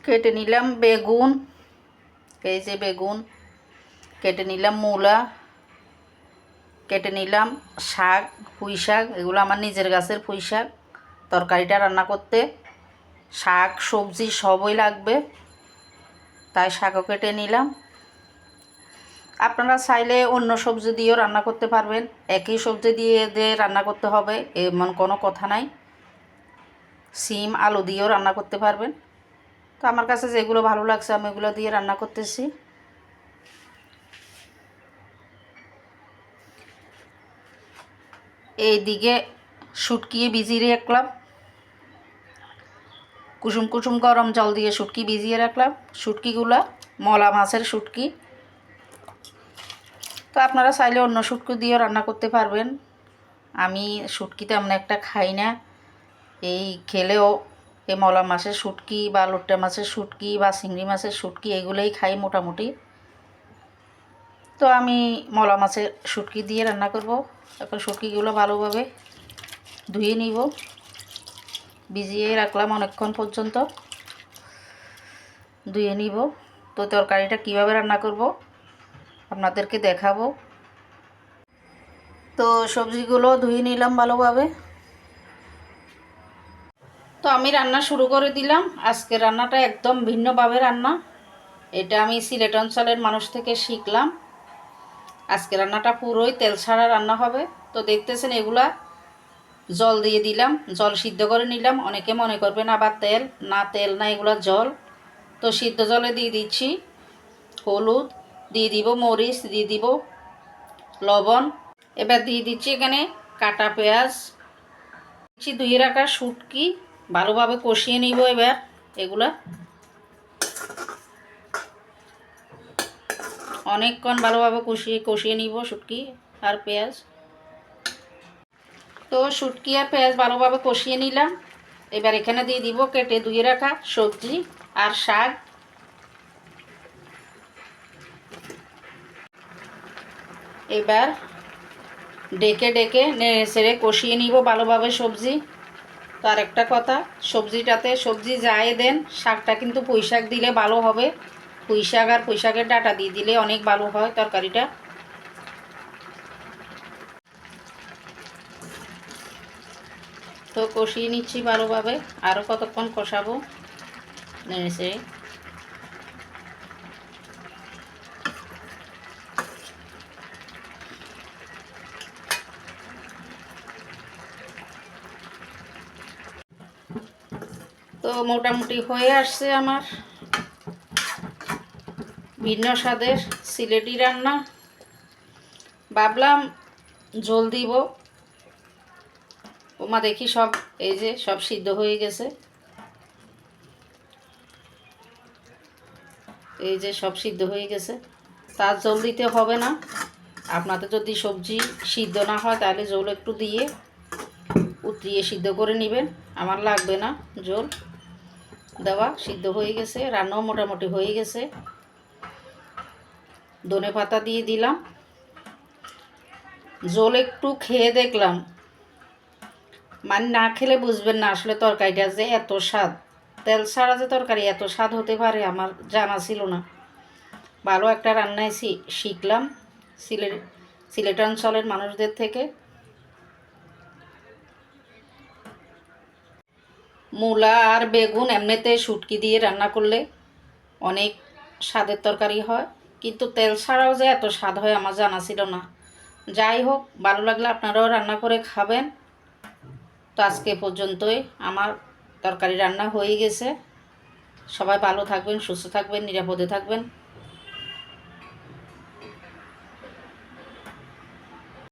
কেটে নিলাম বেগুন, এই যে বেগুন কেটে নিলাম, মূলা কেটে নিলাম, শাক, পুঁই শাক, এগুলো আমার নিজের গাছের পুঁই শাক। তরকারিটা রান্না করতে শাক সবজি সবই লাগবে, তাই শাকও কেটে নিলাম। আপনারা চাইলে অন্য সবজি দিয়েও রান্না করতে পারবেন, একই সবজি দিয়ে রান্না করতে হবে এমন কোনো কথা নাই। সিম আলু দিয়েও রান্না করতে পারবেন। তো আমার কাছে যেগুলো ভালো লাগছে আমি এগুলো দিয়ে রান্না করতেছি। এইদিকে শুটকি ভিজিয়ে রাখলাম, কুসুম কুসুম গরম জল দিয়ে শুটকি ভিজিয়ে রাখলাম। শুটকিগুলো মলা মাছের শুটকি, তো আপনারা চাইলে অন্য শুটকি দিয়েও রান্না করতে পারবেন। আমি শুটকি তেমন একটা খাই না, এই খেলেও এই মলা মাছের শুটকি বা লোট্টা মাছের শুটকি বা চিংড়ি মাছের শুটকি এগুলোই খাই মোটামুটি। তো আমি মলা মাছের শুটকি দিয়ে রান্না করব। এখন শুটকিগুলো ভালোভাবে ধুয়ে নিব, ভিজিয়ে রাখলাম অনেকক্ষণ পর্যন্ত, ধুয়ে নিব। তো তরকারিটা কিভাবে রান্না করব আপনাদেরকে দেখাবো। তো সবজিগুলো ধুয়ে নিলাম ভালোভাবে। তো আমি রান্না শুরু করে দিলাম। আজকে রান্নাটা একদম ভিন্নভাবে রান্না, এটা আমি সিলেট অঞ্চলের মানুষ থেকে শিখলাম। আজকে রান্নাটা পুরোই তেল ছাড়া রান্না হবে। তো দেখতেছেন এগুলা জল দিয়ে দিলাম, জল সিদ্ধ করে নিলাম। অনেকে মনে করবেন আবার তেল, না তেল না, এগুলা জল। তো সিদ্ধ জলে দিয়ে দিচ্ছি হলুদ, দিয়ে দিব মরিচ, দিয়ে দিব লবণ। এবার দিয়ে দিচ্ছি এখানে কাটা পেঁয়াজ, দিচ্ছি ধুয়ে রাখা শুটকি, ভালোভাবে কষিয়ে নিব। এবার এগুলা অনেকক্ষণ ভালোভাবে কষিয়ে নিব শুটকি আর পেঁয়াজ। তো শুটকি আর পেঁয়াজ ভালোভাবে কষিয়ে নিলাম। এবার এখানে দিয়ে দিব কেটে ধুয়ে রাখা সবজি আর শাক। এবার ডেকে ডেকে নেড়ে চেড়ে কষিয়ে নিব ভালোভাবে সবজি। তো আর একটা কথা, সবজিটাতে সবজি যাই দেন, শাকটা কিন্তু পুঁই শাক দিলে ভালো হবে। পুঁই শাক আর পুঁই শাকের ডাঁটা দিয়ে দিলে অনেক ভালো হয় তরকারিটা। তো কষিয়ে নিচ্ছি ভালোভাবে, আরও কতক্ষণ কষাবো নেড়ে চেড়ে। তো মোটামুটি হয়ে আসছে আমার ভিন্ন স্বাদের সিলেটি রান্না। ভাবলাম ঝোল দিব, ওমা দেখি সব এই যে সব সিদ্ধ হয়ে গেছে, এই যে সব সিদ্ধ হয়ে গেছে। তার ঝোল দিতে হবে না। আপনাদের যদি সবজি সিদ্ধ না হয় তাহলে ঝোল একটু দিয়ে উতরিয়ে সিদ্ধ করে নেবেন, আমার লাগবে না ঝোল দেওয়া। সিদ্ধ হয়ে গেছে, রান্নাও মোটামুটি হয়ে গেছে। ধনে পাতা দিয়ে দিলাম। ঝোল একটু খেয়ে দেখলাম, মানে না খেলে বুঝবেন না আসলে তরকারিটা যে এত স্বাদ। তেল ছাড়া যে তরকারি এত স্বাদ হতে পারে আমার জানা ছিল না। ভালো একটা রান্নায় শিখলাম সিলেট অঞ্চলের মানুষদের থেকে। মূলা আর বেগুন এমনিতে শুটকি দিয়ে রান্না করলে অনেক স্বাদের তরকারি হয়, কিন্তু তেল ছাড়াও যে এত স্বাদ হয় আমার জানা ছিল না। যাই হোক, ভালো লাগলে আপনারাও রান্না করে খাবেন। তো আজকে পর্যন্তই আমার তরকারি রান্না হয়ে গেছে। সবাই ভালো থাকবেন, সুস্থ থাকবেন, নিরাপদে থাকবেন।